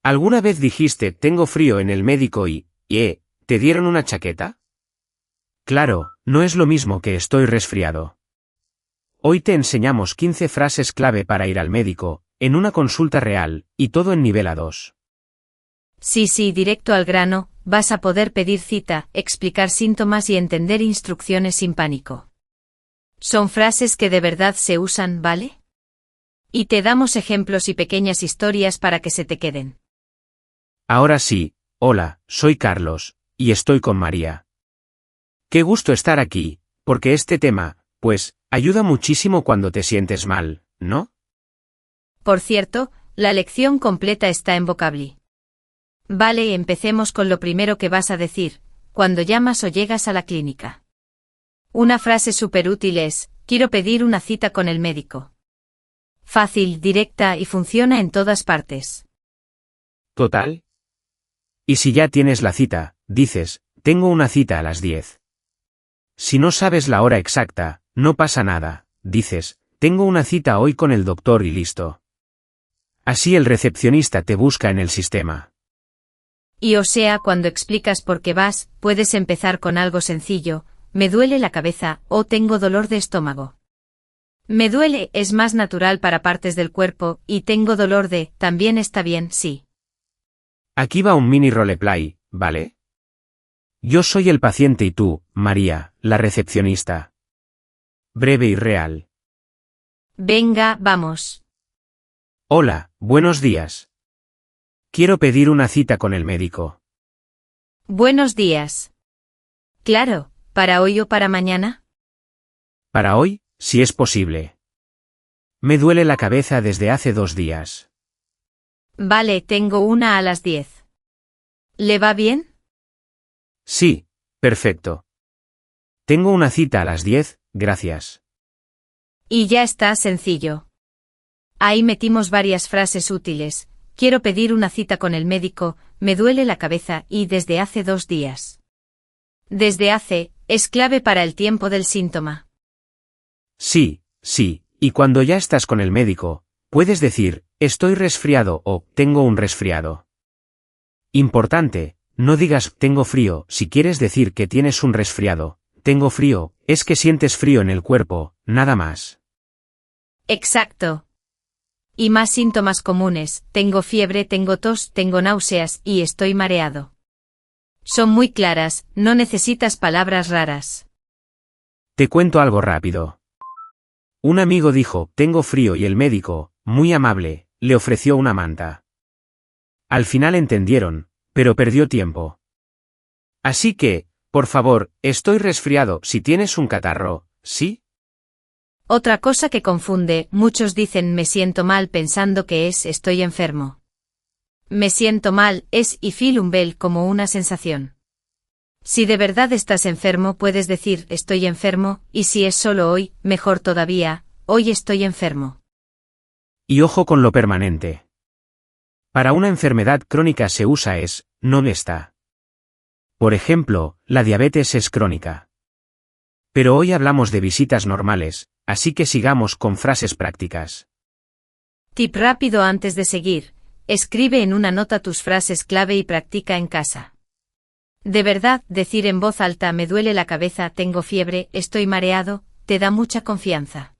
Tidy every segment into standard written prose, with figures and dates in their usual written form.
¿Alguna vez dijiste tengo frío en el médico te dieron una chaqueta? Claro, no es lo mismo que estoy resfriado. Hoy te enseñamos 15 frases clave para ir al médico, en una consulta real, y todo en nivel A2. Sí, directo al grano, vas a poder pedir cita, explicar síntomas y entender instrucciones sin pánico. Son frases que de verdad se usan, ¿vale? Y te damos ejemplos y pequeñas historias para que se te queden. Ahora sí, hola, soy Carlos, y estoy con María. Qué gusto estar aquí, porque este tema, pues, ayuda muchísimo cuando te sientes mal, ¿no? Por cierto, la lección completa está en Vocabli. Vale, empecemos con lo primero que vas a decir, cuando llamas o llegas a la clínica. Una frase súper útil es, quiero pedir una cita con el médico. Fácil, directa y funciona en todas partes. Total. Y si ya tienes la cita, dices, tengo una cita a las 10. Si no sabes la hora exacta, no pasa nada, dices, tengo una cita hoy con el doctor y listo. Así el recepcionista te busca en el sistema. Y o sea, cuando explicas por qué vas, puedes empezar con algo sencillo, me duele la cabeza o tengo dolor de estómago. Me duele es más natural para partes del cuerpo y tengo dolor de, también está bien, sí. Aquí va un mini roleplay, ¿vale? Yo soy el paciente y tú, María, la recepcionista. Breve y real. Venga, vamos. Hola, buenos días. Quiero pedir una cita con el médico. Buenos días. Claro, ¿para hoy o para mañana? Para hoy, si es posible. Me duele la cabeza desde hace 2 días. Vale, tengo una a las 10. ¿Le va bien? Sí, perfecto. Tengo una cita a las 10, gracias. Y ya está sencillo. Ahí metimos varias frases útiles. Quiero pedir una cita con el médico, me duele la cabeza y desde hace 2 días. Desde hace, es clave para el tiempo del síntoma. Sí, y cuando ya estás con el médico, puedes decir, estoy resfriado o tengo un resfriado. Importante, no digas tengo frío si quieres decir que tienes un resfriado. Tengo frío, es que sientes frío en el cuerpo, nada más. Exacto. Y más síntomas comunes, tengo fiebre, tengo tos, tengo náuseas y estoy mareado. Son muy claras, no necesitas palabras raras. Te cuento algo rápido. Un amigo dijo, tengo frío y el médico, muy amable, le ofreció una manta. Al final entendieron, pero perdió tiempo. Así que, por favor, estoy resfriado si tienes un catarro, ¿sí? Otra cosa que confunde, muchos dicen me siento mal pensando que es estoy enfermo. Me siento mal es y feel unwell como una sensación. Si de verdad estás enfermo puedes decir estoy enfermo, y si es solo hoy, mejor todavía, hoy estoy enfermo. Y ojo con lo permanente. Para una enfermedad crónica se usa no está. Por ejemplo, la diabetes es crónica. Pero hoy hablamos de visitas normales, así que sigamos con frases prácticas. Tip rápido antes de seguir, escribe en una nota tus frases clave y practica en casa. De verdad, decir en voz alta me duele la cabeza, tengo fiebre, estoy mareado, te da mucha confianza.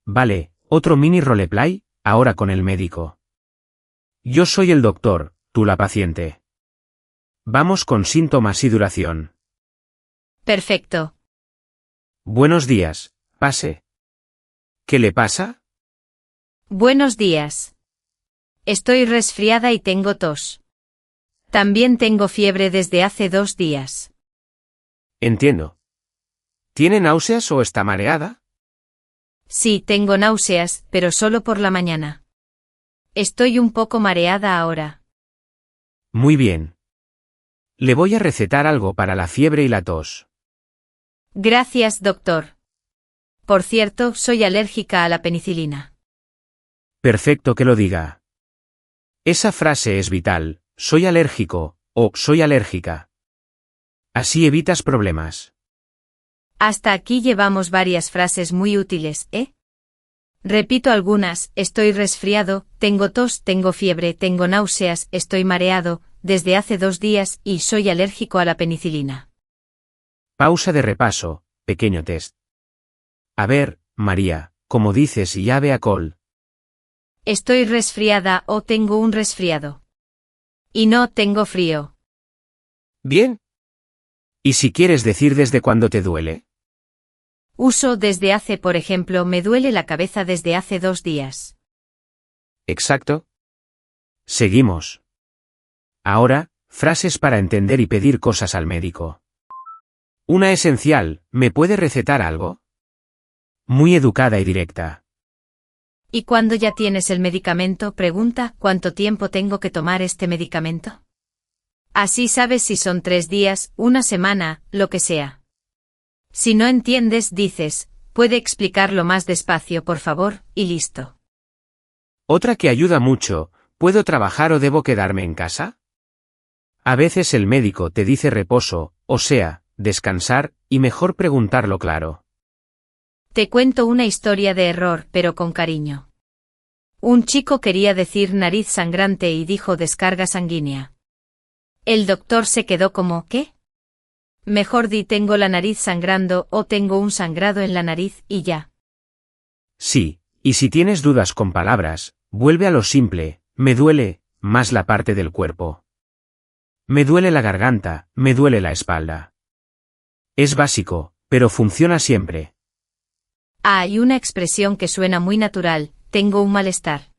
Vale, otro mini roleplay, ahora con el médico. Yo soy el doctor, tú la paciente. Vamos con síntomas y duración. Perfecto. Buenos días, pase. ¿Qué le pasa? Buenos días. Estoy resfriada y tengo tos. También tengo fiebre desde hace 2 días. Entiendo. ¿Tiene náuseas o está mareada? Sí, tengo náuseas, pero solo por la mañana. Estoy un poco mareada ahora. Muy bien. Le voy a recetar algo para la fiebre y la tos. Gracias, doctor. Por cierto, soy alérgica a la penicilina. Perfecto que lo diga. Esa frase es vital, soy alérgico, o soy alérgica. Así evitas problemas. Hasta aquí llevamos varias frases muy útiles, ¿eh? Repito algunas: estoy resfriado, tengo tos, tengo fiebre, tengo náuseas, estoy mareado, desde hace 2 días y soy alérgico a la penicilina. Pausa de repaso, pequeño test. A ver, María, como dices y llave a col. Estoy resfriada o tengo un resfriado. Y no tengo frío. Bien. ¿Y si quieres decir desde cuándo te duele? Uso desde hace, por ejemplo, me duele la cabeza desde hace 2 días. Exacto. Seguimos. Ahora, frases para entender y pedir cosas al médico. Una esencial: ¿me puede recetar algo? Muy educada y directa. Y cuando ya tienes el medicamento, pregunta: ¿cuánto tiempo tengo que tomar este medicamento? Así sabes si son 3 días, 1 semana, lo que sea. Si no entiendes, dices: ¿puede explicarlo más despacio, por favor? Y listo. Otra que ayuda mucho: ¿puedo trabajar o debo quedarme en casa? A veces el médico te dice reposo, o sea, descansar, y mejor preguntarlo claro. Te cuento una historia de error, pero con cariño. Un chico quería decir nariz sangrante y dijo descarga sanguínea. El doctor se quedó como: ¿qué? Mejor di tengo la nariz sangrando o tengo un sangrado en la nariz y ya. Sí, y si tienes dudas con palabras, vuelve a lo simple: me duele, más la parte del cuerpo. Me duele la garganta, me duele la espalda. Es básico, pero funciona siempre. Hay una expresión que suena muy natural: tengo un malestar.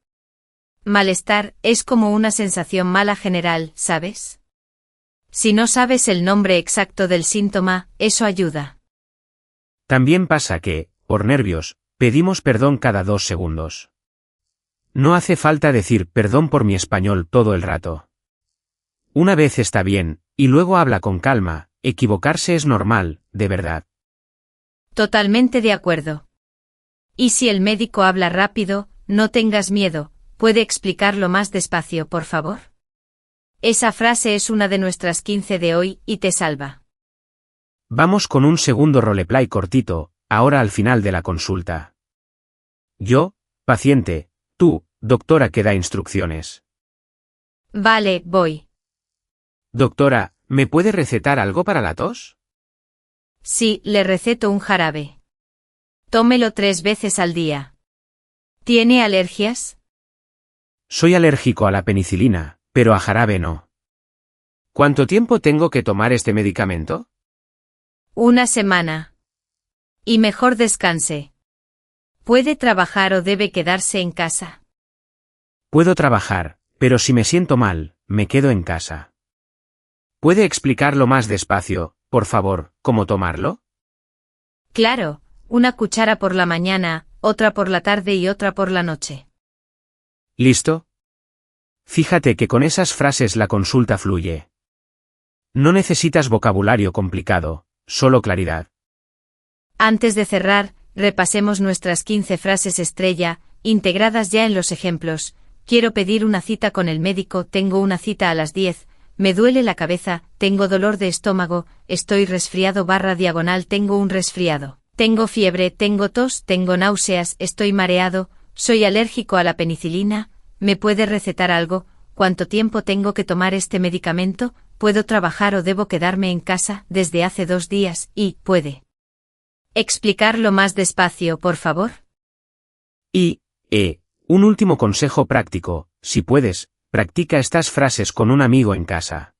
Malestar es como una sensación mala general, ¿sabes? Si no sabes el nombre exacto del síntoma, eso ayuda. También pasa que, por nervios, pedimos perdón cada 2 segundos. No hace falta decir perdón por mi español todo el rato. Una vez está bien, y luego habla con calma. Equivocarse es normal, de verdad. Totalmente de acuerdo. Y si el médico habla rápido, no tengas miedo: ¿puede explicarlo más despacio, por favor? Esa frase es una de nuestras 15 de hoy y te salva. Vamos con un segundo roleplay cortito, ahora al final de la consulta. Yo, paciente; tú, doctora que da instrucciones. Vale, voy. Doctora, ¿me puede recetar algo para la tos? Sí, le receto un jarabe. Tómelo 3 veces al día. ¿Tiene alergias? Soy alérgico a la penicilina, pero a jarabe no. ¿Cuánto tiempo tengo que tomar este medicamento? 1 semana. Y mejor descanse. ¿Puede trabajar o debe quedarse en casa? Puedo trabajar, pero si me siento mal, me quedo en casa. ¿Puede explicarlo más despacio, por favor, cómo tomarlo? Claro, 1 cuchara por la mañana, otra por la tarde y otra por la noche. ¿Listo? Fíjate que con esas frases la consulta fluye. No necesitas vocabulario complicado, solo claridad. Antes de cerrar, repasemos nuestras 15 frases estrella, integradas ya en los ejemplos. Quiero pedir una cita con el médico, tengo una cita a las 10, me duele la cabeza, tengo dolor de estómago, estoy resfriado /diagonal tengo un resfriado, tengo fiebre, tengo tos, tengo náuseas, estoy mareado, soy alérgico a la penicilina, ¿me puede recetar algo? ¿Cuánto tiempo tengo que tomar este medicamento? ¿Puedo trabajar o debo quedarme en casa desde hace 2 días? Y, ¿puede explicarlo más despacio, por favor? Y, un último consejo práctico: si puedes, practica estas frases con un amigo en casa.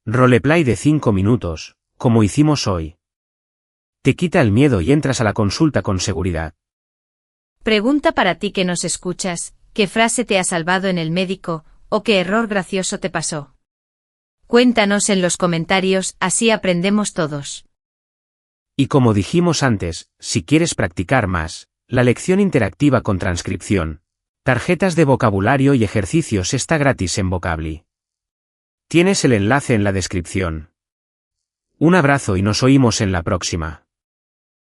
Roleplay de 5 minutos, como hicimos hoy. Te quita el miedo y entras a la consulta con seguridad. Pregunta para ti que nos escuchas: ¿qué frase te ha salvado en el médico, o qué error gracioso te pasó? Cuéntanos en los comentarios, así aprendemos todos. Y como dijimos antes, si quieres practicar más, la lección interactiva con transcripción, tarjetas de vocabulario y ejercicios está gratis en Vocably. Tienes el enlace en la descripción. Un abrazo y nos oímos en la próxima.